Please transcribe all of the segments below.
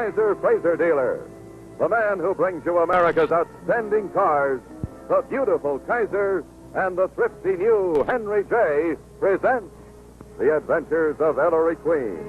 Kaiser Fraser dealer, the man who brings you America's outstanding cars, the beautiful Kaiser and the thrifty new Henry J. presents The Adventures of Ellery Queen.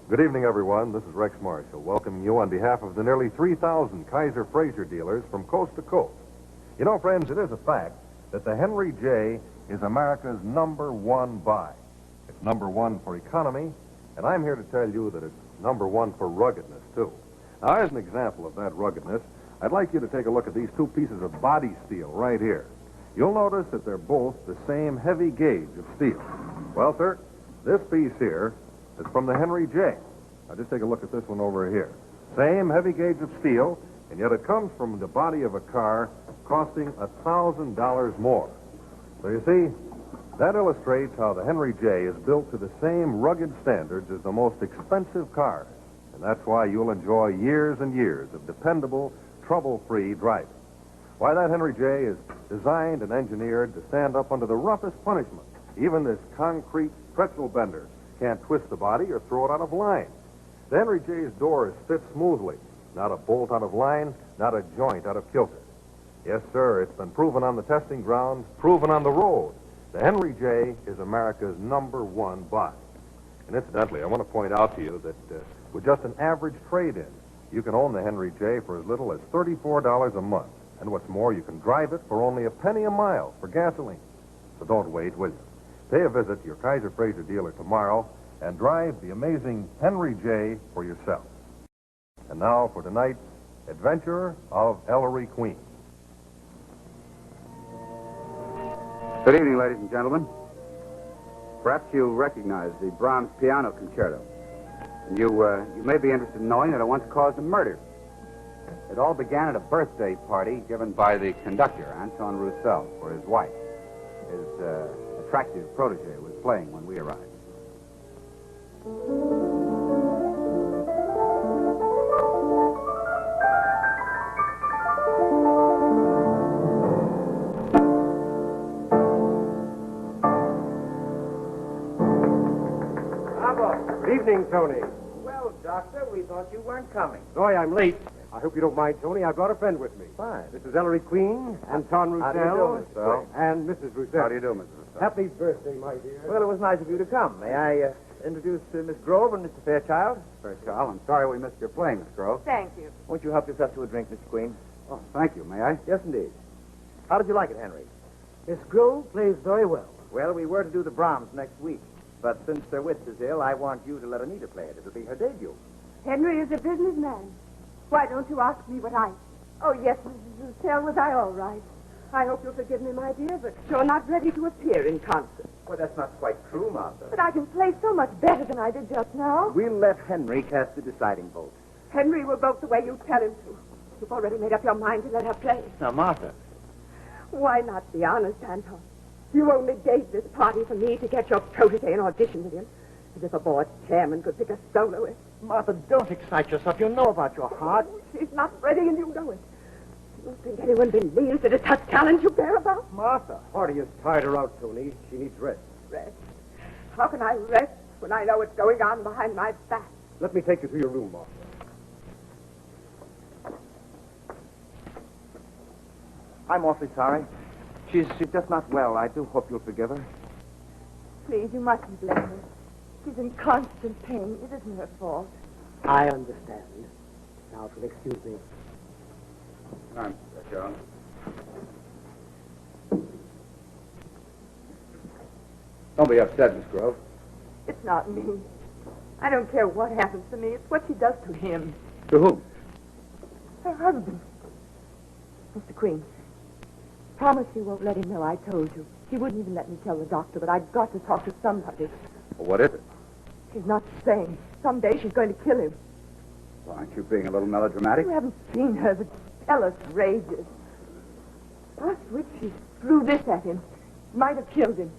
Good evening, everyone. This is Rex Marshall, welcoming you on behalf of the nearly 3,000 Kaiser Fraser dealers from coast to coast. You know, friends, it is a fact that the Henry J is America's #1 buy. It's #1 for economy, and I'm here to tell you that it's #1 for ruggedness, too. Now, as an example of that ruggedness, I'd like you to take a look at these two pieces of body steel right here. You'll notice that they're both the same heavy gauge of steel. Well, sir, this piece here is from the Henry J. Now, just take a look at this one over here. Same heavy gauge of steel, and yet it comes from the body of a car costing $1,000 more. So you see, that illustrates how the Henry J is built to the same rugged standards as the most expensive cars. And that's why you'll enjoy years and years of dependable, trouble-free driving. Why, that Henry J is designed and engineered to stand up under the roughest punishment. Even this concrete pretzel bender can't twist the body or throw it out of line. The Henry J's doors fit smoothly. Not a bolt out of line, not a joint out of kilter. Yes, sir, it's been proven on the testing grounds, proven on the road. The Henry J is America's #1 buy. And incidentally, I want to point out to you that with just an average trade-in, you can own the Henry J for as little as $34 a month. And what's more, you can drive it for only a penny a mile for gasoline. So don't wait, will you? Pay a visit to your Kaiser Fraser dealer tomorrow and drive the amazing Henry J for yourself. And now for tonight's Adventure of Ellery Queen. Good evening, ladies and gentlemen. Perhaps you recognize the Brahms Piano Concerto. And you may be interested in knowing that it once caused a murder. It all began at a birthday party given by the conductor, Anton Roussel, for his wife. His attractive protege was playing when we arrived. Good evening, Tony. Well, Doctor, we thought you weren't coming. Sorry I'm late. I hope you don't mind, Tony. I brought a friend with me. Fine. This is Ellery Queen, Anton Roussel. How do you do, Mr. Roussel? And Mrs. Roussel. How do you do, Mrs. Roussel? Happy birthday, my dear. Well, it was nice of you to come. May I introduce Miss Grove and Mr. Fairchild? Fairchild, I'm sorry we missed your playing, Miss Grove. Thank you. Won't you help yourself to a drink, Mr. Queen? Oh, thank you. May I? Yes, indeed. How did you like it, Henry? Miss Grove plays very well. Well, we were to do the Brahms next week. But since Sir Witz is ill, I want you to let Anita play it. It'll be her debut. Henry is a businessman. Why don't you ask me what I... Oh, yes, Mrs. Roussel, was I all right? I hope you'll forgive me, my dear, but you're not ready to appear in concert. Well, that's not quite true, Martha. But I can play so much better than I did just now. We'll let Henry cast the deciding vote. Henry will vote the way you tell him to. You've already made up your mind to let her play. Now, Martha. Why not be honest, Anton? You only gave this party for me to get your protege an audition with him. As if a board chairman could pick a soloist. Martha, don't excite yourself. You know about your heart. She's not ready, and you know it. You don't think anyone believes that it's her talent you care about? Martha. Party has tired her out, Tony. She needs rest. Rest? How can I rest when I know what's going on behind my back? Let me take you to your room, Martha. I'm awfully sorry. She's just not well. I do hope you'll forgive her. Please, you mustn't blame her. She's in constant pain. It isn't her fault. I understand. Now, if you'll excuse me. I'm Jones. Don't be upset, Miss Grove. It's not me. I don't care what happens to me. It's what she does to him. To whom? Her husband. Mr. Queen, promise you won't let him know I told you. He wouldn't even let me tell the doctor, but I've got to talk to somebody. Well, what is it? She's not sane. Someday she's going to kill him. Well, aren't you being a little melodramatic? You haven't seen her. The jealous rages. Last week she threw this at him. Might have killed him.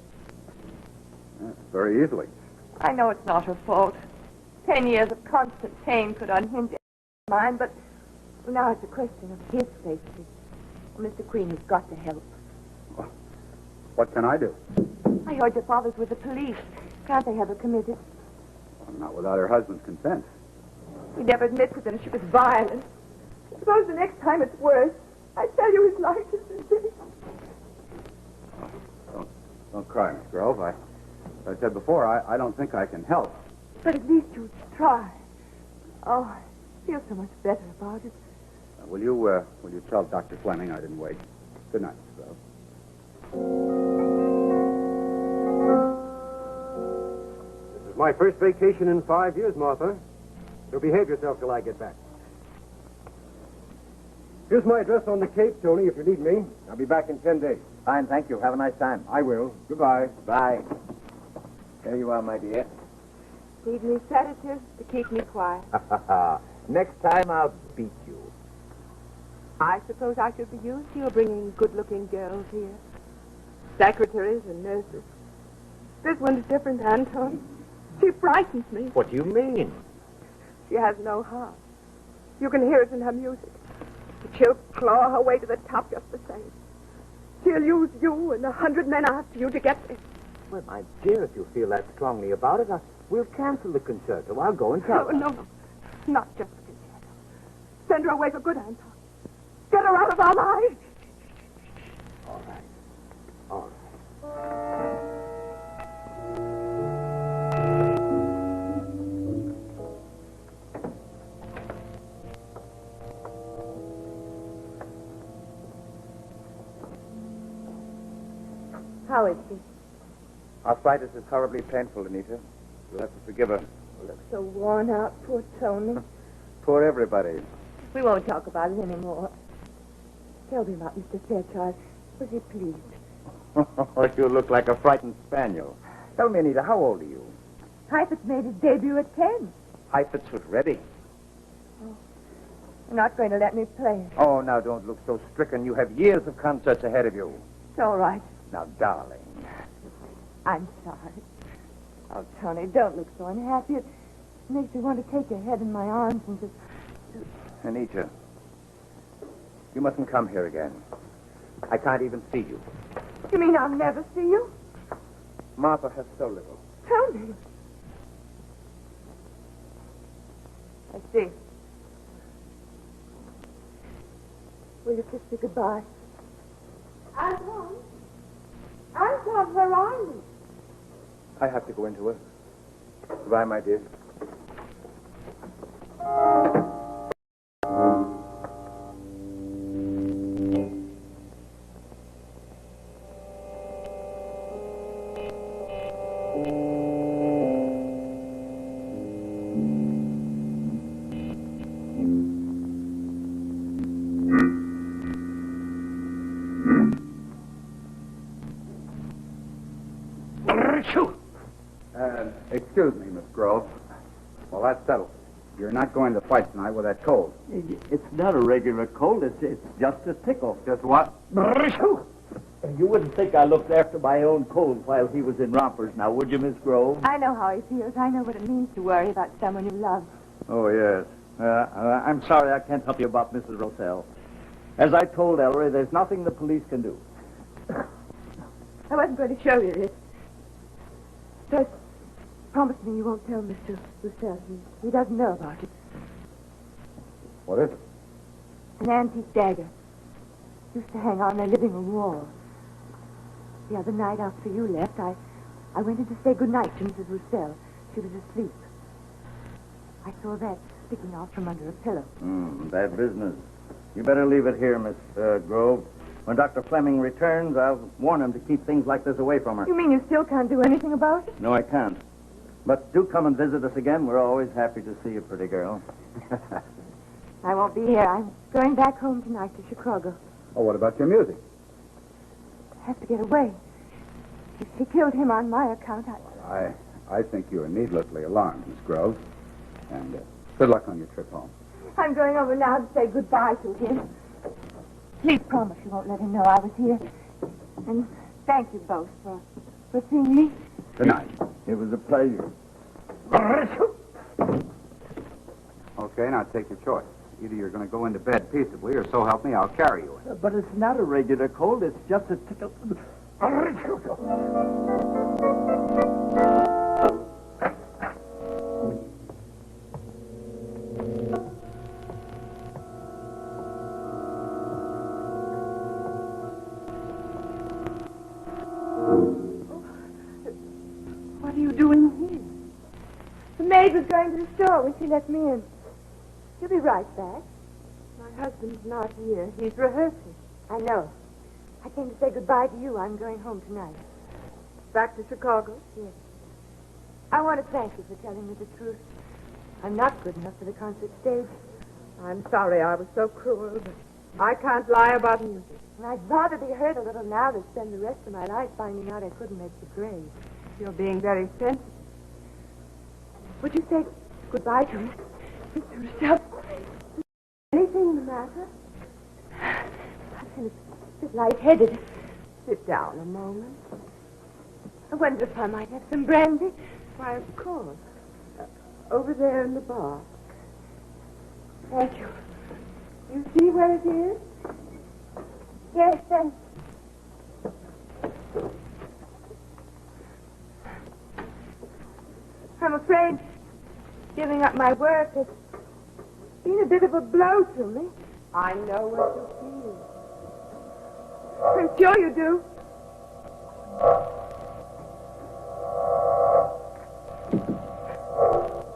Yes, very easily. I know it's not her fault. 10 years of constant pain could unhinge mine, but now it's a question of his safety. Mr. Queen has got to help. Well, what can I do? I heard your father's with the police. Can't they have her committed? Well, not without her husband's consent. He never admits it, and she was violent. Suppose the next time it's worse. I tell you, his life is in danger. Don't cry, Miss Grove. As I said before, I don't think I can help. But at least you'd try. Oh, I feel so much better about it. Will you tell Dr. Fleming I didn't wait? Good night, Miss Grove. This is my first vacation in 5 years, Martha. So behave yourself till I get back. Here's my address on the Cape, Tony, if you need me. I'll be back in 10 days. Fine, thank you. Have a nice time. I will. Goodbye. Bye. There you are, my dear. Need me sedatives to keep me quiet. Next time I'll beat you. I suppose I should be used to your bringing good-looking girls here. Secretaries and nurses. This one's different, Anton. She frightens me. What do you mean? She has no heart. You can hear it in her music. But she'll claw her way to the top just the same. She'll use you and 100 men after you to get there. Well, my dear, if you feel that strongly about it, we'll cancel the concerto. I'll go and tell her. No. Not just the concerto. Send her away for good, Anton. Get her out of our lives. All right. All right. How is she? Arthritis is horribly painful, Anita. You'll have to forgive her. Looks so worn out, poor Tony. Poor everybody. We won't talk about it anymore. Tell me about Mr. Fairchild. Was he pleased? You look like a frightened spaniel. Tell me, Anita, how old are you? Heifetz made his debut at 10. Heifetz was ready. You're not going to let me play. Oh, now don't look so stricken. You have years of concerts ahead of you. It's all right. Now, darling. I'm sorry. Oh, Tony, don't look so unhappy. It makes me want to take your head in my arms and just... Anita, you mustn't come here again. I can't even see you. You mean I'll never see you? Martha has so little. Tony. I see. Will you kiss me goodbye? Anton? Anton, where are you? I have to go into work. Goodbye, my dear. Excuse me, Miss Grove. Well, that's settled. You're not going to fight tonight with that cold. It's not a regular cold. It's just a tickle. Just what? You wouldn't think I looked after my own cold while he was in rompers now, would you, Miss Grove? I know how he feels. I know what it means to worry about someone you love. Oh, yes. I'm sorry I can't help you about Mrs. Rossell. As I told Ellery, there's nothing the police can do. I wasn't going to show you this. First, promise me you won't tell Mr. Roussel. He doesn't know about it. What is it? An antique dagger. Used to hang on their living room wall. The other night after you left, I went in to say goodnight to Mrs. Roussel. She was asleep. I saw that sticking out from under a pillow. Bad business. You better leave it here, Miss Grove. When Dr. Fleming returns, I'll warn him to keep things like this away from her. You mean you still can't do anything about it? No, I can't. But do come and visit us again. We're always happy to see you, pretty girl. I won't be here. I'm going back home tonight to Chicago. Oh, what about your music? I have to get away. If she killed him on my account, I think you are needlessly alarmed, Miss Groves. And good luck on your trip home. I'm going over now to say goodbye to him. Please promise you won't let him know I was here. And thank you both for seeing me. Good night. It was a pleasure. Okay, now take your choice. Either you're going to go into bed peaceably, or so help me, I'll carry you. But it's not a regular cold. It's just a tickle. What are you doing here? The maid was going to the store when she let me in. She'll be right back. My husband's not here. He's rehearsing. I know. I came to say goodbye to you. I'm going home tonight. Back to Chicago? Yes. I want to thank you for telling me the truth. I'm not good enough for the concert stage. I'm sorry I was so cruel, but I can't lie about music. And I'd rather be hurt a little now than spend the rest of my life finding out I couldn't make the grade. You're being very sensitive. Would you say goodbye to me? Mr. Rousseau? Anything the matter? I feel a bit lightheaded. Sit down a moment. I wonder if I might have some brandy. Why, of course. Over there in the bar. Thank you. You see where it is? Yes, thanks. I'm afraid giving up my work has been a bit of a blow to me. I know what you feel. I'm sure you do.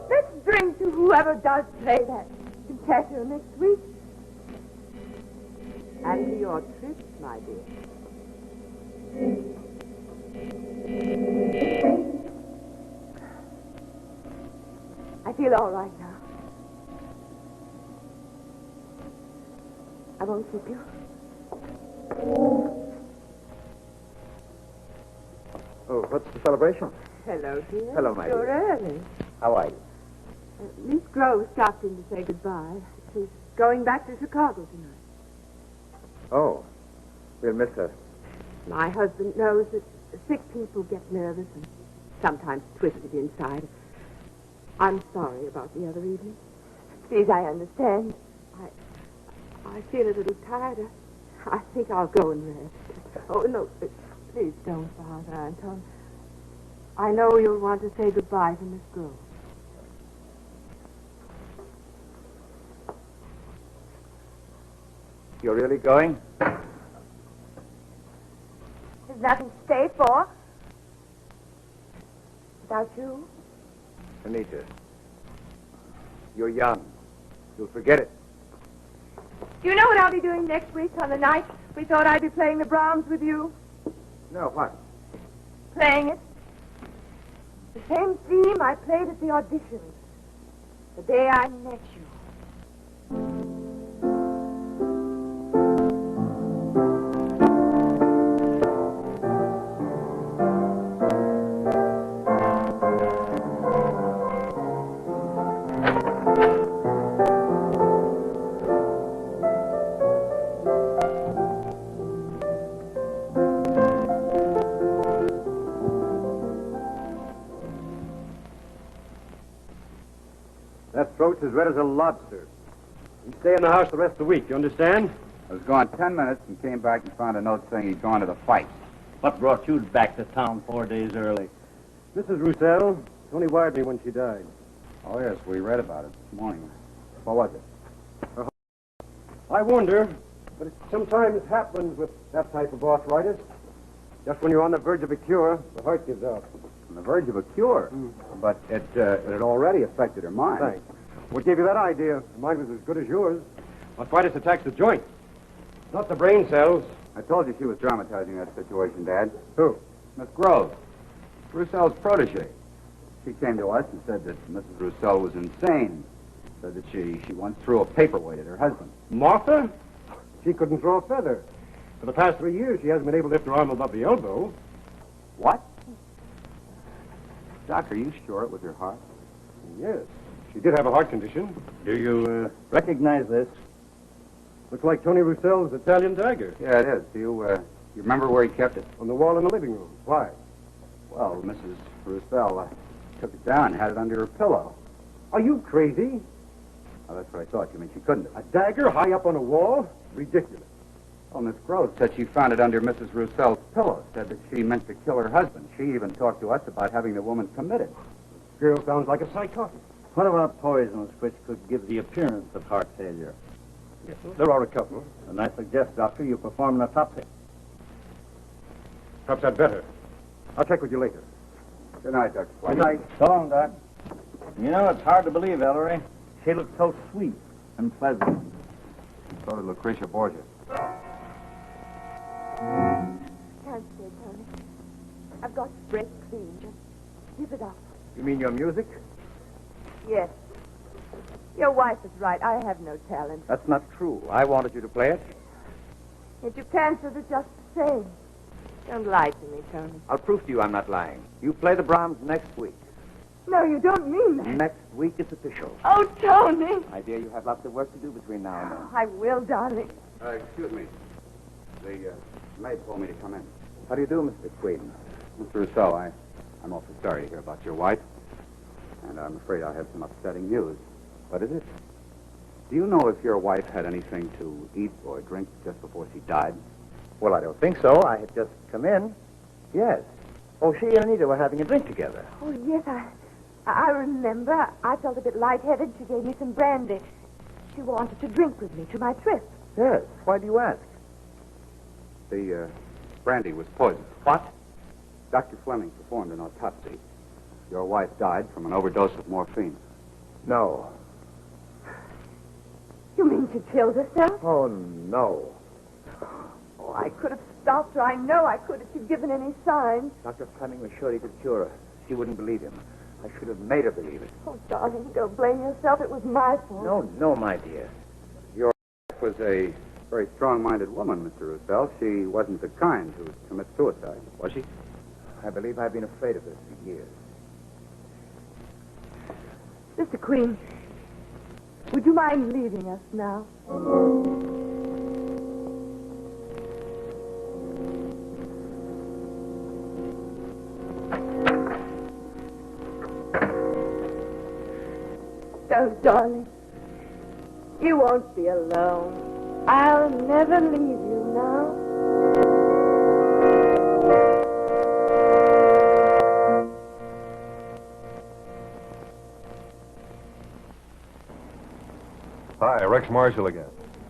Let's drink to whoever does play that concerto next week. And to your trip, my dear. I feel all right now. I won't keep you. Oh, what's the celebration? Hello, dear. Hello, my You're dear. early. How are you? Miss Grove stopped in to say goodbye. She's going back to Chicago tonight. Oh, we'll miss her. My husband knows that sick people get nervous and sometimes twisted inside. I'm sorry about the other evening. Please, I understand. I feel a little tired. I think I'll go and rest. Oh, no, please don't bother, Anton. I know you'll want to say goodbye to Miss Grove. You're really going? There's nothing to stay for. Without you. Anita, you're young. You'll forget it. Do you know what I'll be doing next week on the night we thought I'd be playing the Brahms with you? No, what? Playing it. The same theme I played at the audition. The day I met you. That throat's as red as a lobster. You stay in the house the rest of the week, you understand? I was gone 10 minutes and came back and found a note saying he'd gone to the fight. What brought you back to town 4 days early? Mrs. Roussel, Tony wired me when she died. Oh, yes, we read about it this morning. What was it? I wonder, but it sometimes happens with that type of arthritis. Just when you're on the verge of a cure, the heart gives out. On the verge of a cure. But it had already affected her mind. Thanks. What gave you that idea? Mine was as good as yours. Arthritis attacks the joints, not the brain cells. I told you she was dramatizing that situation, Dad. Who? Miss Groves, Roussel's protege. She came to us and said that Mrs. Roussel was insane. Said that she once threw a paperweight at her husband. Martha? She couldn't throw a feather. For the past 3 years, she hasn't been able to lift her arm above the elbow. What? Doc, are you sure it was her heart? Yes. She did have a heart condition. Do you recognize this? Looks like Tony Roussel's Italian dagger. Yeah, it is. Do you remember where he kept it? On the wall in the living room. Why? Well, Mrs. Roussel took it down and had it under her pillow. Are you crazy? Oh, that's what I thought. You mean she couldn't A have? dagger high up on a wall? Ridiculous. Well, Miss Groves said she found it under Mrs. Roussel's pillow. Said that she meant to kill her husband. She even talked to us about having the woman committed. Girl sounds like a psychotic. What about poisons which could give the appearance of heart failure? Yes, there are a couple. And I suggest, Doctor, you perform an autopsy. Perhaps I'd better. I'll check with you later. Good night, Dr. White. Good night. So long, Doc. You know, it's hard to believe, Ellery. She looks so sweet and pleasant. So did Lucretia Borgia. Can't stay, Tony. I've got to break clean. Just give it up. You mean your music? Yes. Your wife is right. I have no talent. That's not true. I wanted you to play it. Yet you cancelled it just the same. Don't lie to me, Tony. I'll prove to you I'm not lying. You play the Brahms next week. No, you don't mean that. Next week it's official. Oh, Tony. My dear, you have lots of work to do between now and then. Oh, I will, darling. Excuse me. The maid told me to come in. How do you do, Mr. Queen? Mr. Rousseau, I'm awfully sorry to hear about your wife. And I'm afraid I have some upsetting news. What is it? Do you know if your wife had anything to eat or drink just before she died? Well, I don't think so. I had just come in. Yes. Oh, she and Anita were having a drink together. Oh, yes, I remember. I felt a bit lightheaded. She gave me some brandy. She wanted to drink with me to my trip. Yes. Why do you ask? The brandy was poisoned. What? Dr. Fleming performed an autopsy. Your wife died from an overdose of morphine. No. You mean she killed herself? Oh, no. Oh, I could have stopped her. I know I could if she'd given any signs. Dr. Fleming was sure he could cure her. She wouldn't believe him. I should have made her believe it. Oh, darling, don't blame yourself. It was my fault. No, my dear. Your wife was a very strong-minded woman, Mr. Roussel. She wasn't the kind who would commit suicide, was she? I believe I've been afraid of this for years. Mr. Queen, would you mind leaving us now? Don't, darling. You won't be alone. I'll never leave you now. Hi, Rex Marshall again.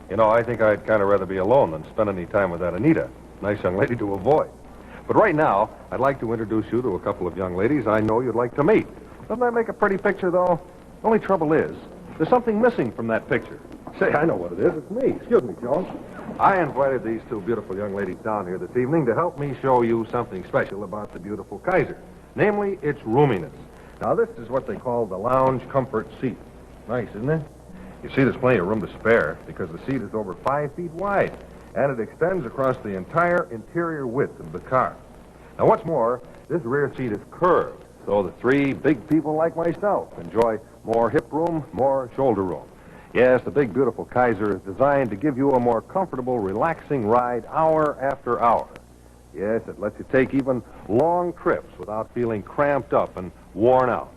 You know, I think I'd kind of rather be alone than spend any time with that Anita. Nice young lady to avoid. But right now, I'd like to introduce you to a couple of young ladies I know you'd like to meet. Doesn't that make a pretty picture, though? Only trouble is, there's something missing from that picture. Say, I know what it is. It's me. Excuse me, Jones. I invited these two beautiful young ladies down here this evening to help me show you something special about the beautiful Kaiser. Namely, its roominess. Now, this is what they call the lounge comfort seat. Nice, isn't it? You see, there's plenty of room to spare because the seat is over 5 feet wide, and it extends across the entire interior width of the car. Now, what's more, this rear seat is curved, so the three big people like myself enjoy more hip room, more shoulder room. Yes, the big, beautiful Kaiser is designed to give you a more comfortable, relaxing ride hour after hour. Yes, it lets you take even long trips without feeling cramped up and worn out.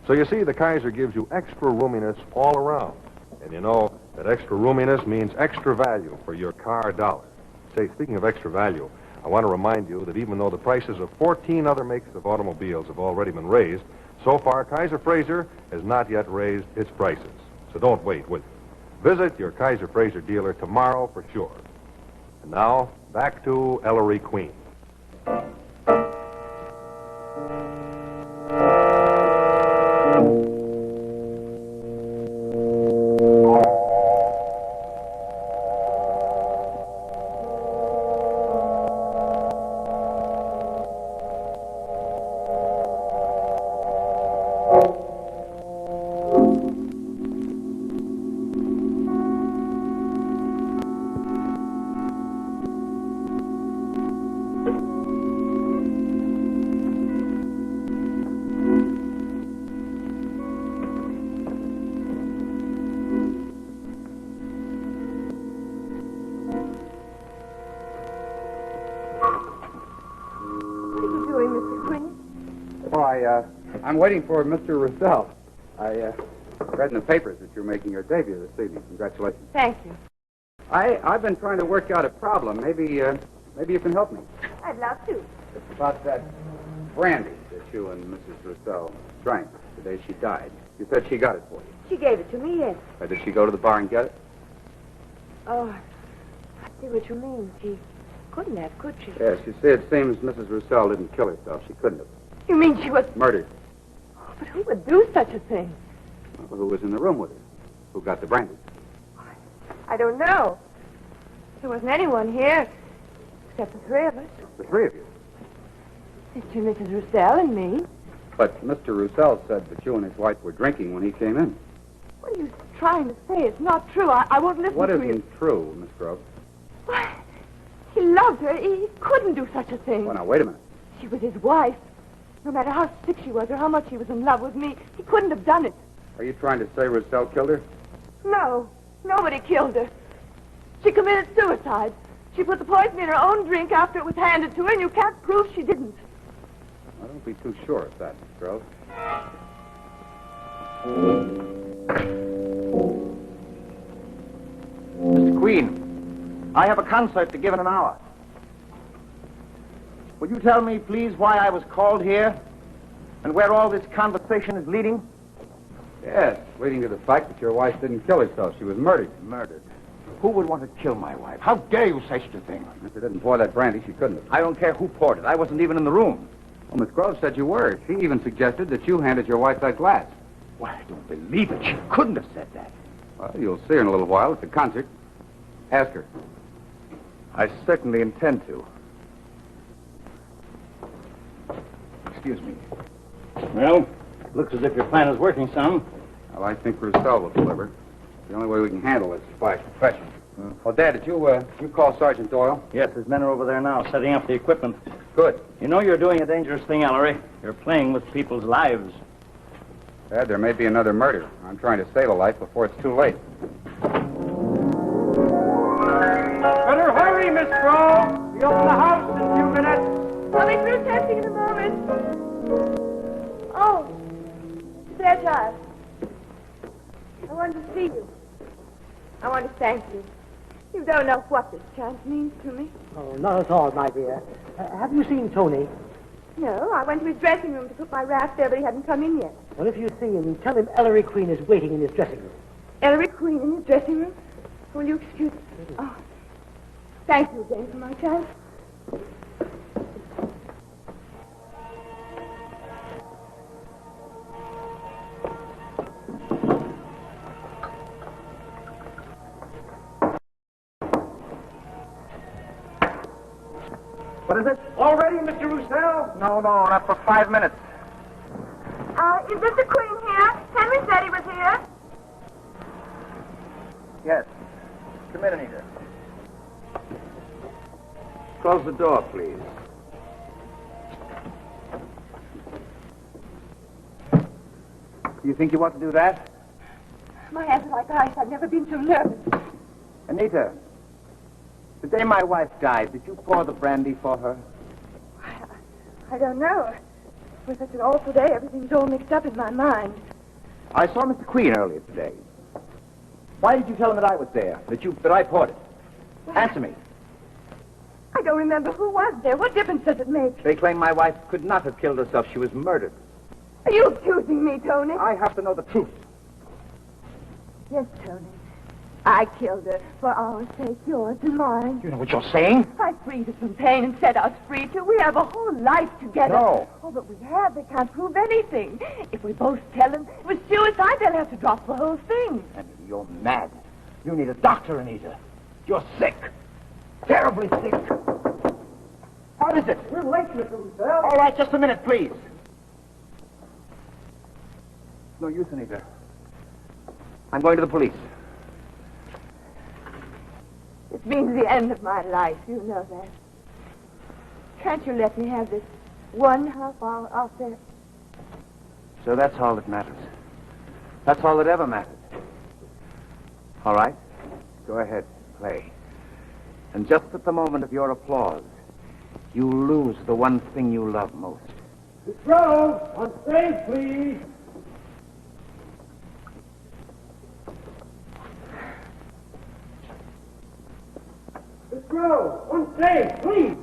So you see, the Kaiser gives you extra roominess all around. And you know that extra roominess means extra value for your car dollar. Say, speaking of extra value, I want to remind you that even though the prices of 14 other makes of automobiles have already been raised, so far Kaiser Fraser has not yet raised its prices. So don't wait, will you? Visit your Kaiser Fraser dealer tomorrow for sure. And now, back to Ellery Queen. I'm waiting for Mr. Russell. I read in the papers that you're making your debut this evening. Congratulations. Thank you. I've been trying to work out a problem. Maybe you can help me. I'd love to. It's about that brandy that you and Mrs. Russell drank the day she died. You said she got it for you. She gave it to me, yes. Did she go to the bar and get it? Oh, I see what you mean. She couldn't have, could she? Yes, you see, it seems Mrs. Russell didn't kill herself. She couldn't have. You mean she was... Murdered. But who would do such a thing? Well, who was in the room with her? Who got the brandy? I don't know. There wasn't anyone here, except the three of us. The three of you. Mr. and Mrs. Russell and me. But Mr. Russell said that you and his wife were drinking when he came in. What are you trying to say? It's not true. I won't listen What to you. isn't true, Miss Grove? Why, he loved her. He couldn't do such a thing. Well, now, wait a minute. She was his wife. No matter how sick she was or how much he was in love with me, he couldn't have done it. Are you trying to say Russell killed her? No, nobody killed her. She committed suicide. She put the poison in her own drink after it was handed to her, and you can't prove she didn't. I don't be too sure of that, Miss Grove. Mr. Queen, I have a concert to give in an hour. Would you tell me, please, why I was called here and where all this conversation is leading? Yes, leading to the fact that your wife didn't kill herself. She was murdered. Murdered. Who would want to kill my wife? How dare you say such a thing? If she didn't pour that brandy, she couldn't have. I don't care who poured it. I wasn't even in the room. Well, Miss Grove said you were. She even suggested that you handed your wife that glass. Why, I don't believe it. She couldn't have said that. Well, you'll see her in a little while at the concert. Ask her. I certainly intend to. Excuse me. Well, looks as if your plan is working some. Well, I think Russell will deliver. The only way we can handle this is by confession. Well, Dad, did you call Sergeant Doyle? Yes, his men are over there now, setting up the equipment. Good. You know you're doing a dangerous thing, Ellery. You're playing with people's lives. Dad, there may be another murder. I'm trying to save a life before it's too late. Better hurry, Miss Grove. We open the house in a few minutes. I'll be through testing in a moment. Oh, it's there, child. I wanted to see you. I want to thank you. You don't know what this chance means to me. Oh, not at all, my dear. Have you seen Tony? No, I went to his dressing room to put my wrap there, but he hadn't come in yet. Well, if you see him, tell him Ellery Queen is waiting in his dressing room. Ellery Queen in his dressing room? Will you excuse me? Oh, thank you again for my chance. What is it? All ready, Mr. Russell? No, not for 5 minutes. Is Mr. Queen here? Henry said he was here. Yes. Come in, Anita. Close the door, please. You think you want to do that? My hands are like ice. I've never been so nervous. Anita, the day my wife died, did you pour the brandy for her? I don't know. It was such an awful day. Everything's all mixed up in my mind. I saw Mr. Queen earlier today. Why did you tell him that I was there? That I poured it? Answer me. I don't remember who was there. What difference does it make? They claim my wife could not have killed herself. She was murdered. Are you accusing me, Tony? I have to know the truth. Yes, Tony. I killed her for our sake, yours and mine. You know what you're saying? I freed her from pain and set us free, too. We have a whole life together. No. Oh, but we have. They can't prove anything. If we both tell them it was suicide, they'll have to drop the whole thing. Anita, you're mad. You need a doctor, Anita. You're sick. Terribly sick. What is it? We're late, Mr. Russell. All right, just a minute, please. No use, Anita. I'm going to the police. This means the end of my life. You know that. Can't you let me have this 1/2 hour off there? So that's all that matters. That's all that ever mattered. All right. Go ahead. Play. And just at the moment of your applause, you lose the one thing you love most. Miss Grove, on stage, please. Miss Grove, on stage, please.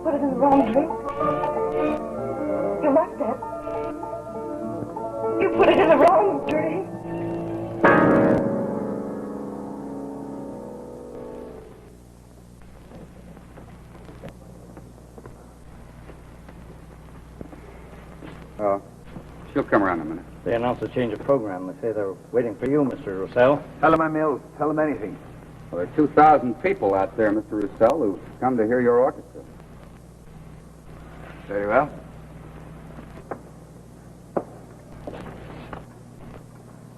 Put it in the wrong drink. You must have. You put it in the wrong drink. Oh, she'll come around in a minute. They announced a change of program. They say they're waiting for you, Mr. Roussel. Tell him I'm ill. Tell him anything. Well, there are 2,000 people out there, Mr. Roussel, who've come to hear your orchestra. Very well.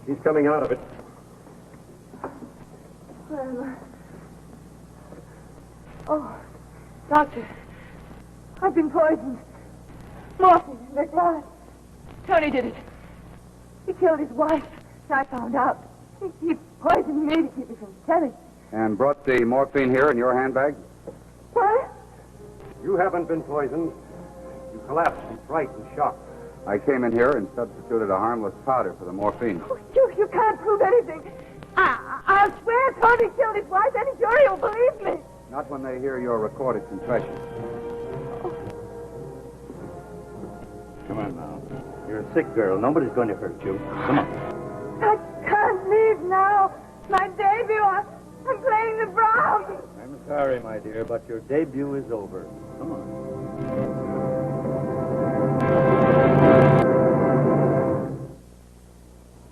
He's coming out of it. Where am I? Oh, doctor, I've been poisoned. Morphine in the glass. Tony did it. He killed his wife. I found out. He poisoned me to keep me from telling. And brought the morphine here in your handbag? What? You haven't been poisoned. You collapsed from fright and shock. I came in here and substituted a harmless powder for the morphine. Oh, you can't prove anything. I'll swear Tony killed his wife. Any jury will believe me. Not when they hear your recorded confession. Come on now. You're a sick girl. Nobody's going to hurt you. Come on. I can't leave now. My debut. I'm playing the Brahms. I'm sorry, my dear, but your debut is over. Come on.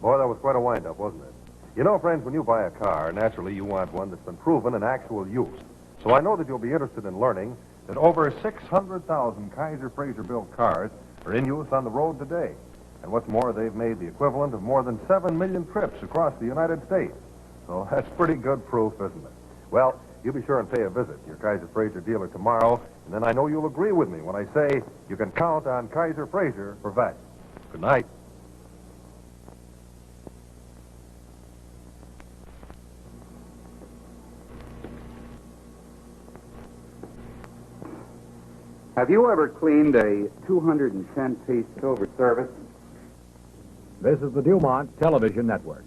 Boy, that was quite a wind-up, wasn't it? You know, friends, when you buy a car, naturally you want one that's been proven in actual use. So I know that you'll be interested in learning that over 600,000 Kaiser Fraser-built cars are in use on the road today. And what's more, they've made the equivalent of more than 7 million trips across the United States. So that's pretty good proof, isn't it? Well, you be sure and pay a visit to your Kaiser Fraser dealer tomorrow, and then I know you'll agree with me when I say you can count on Kaiser Fraser for value. Good night. Have you ever cleaned a 210-piece silver service? This is the Dumont Television Network.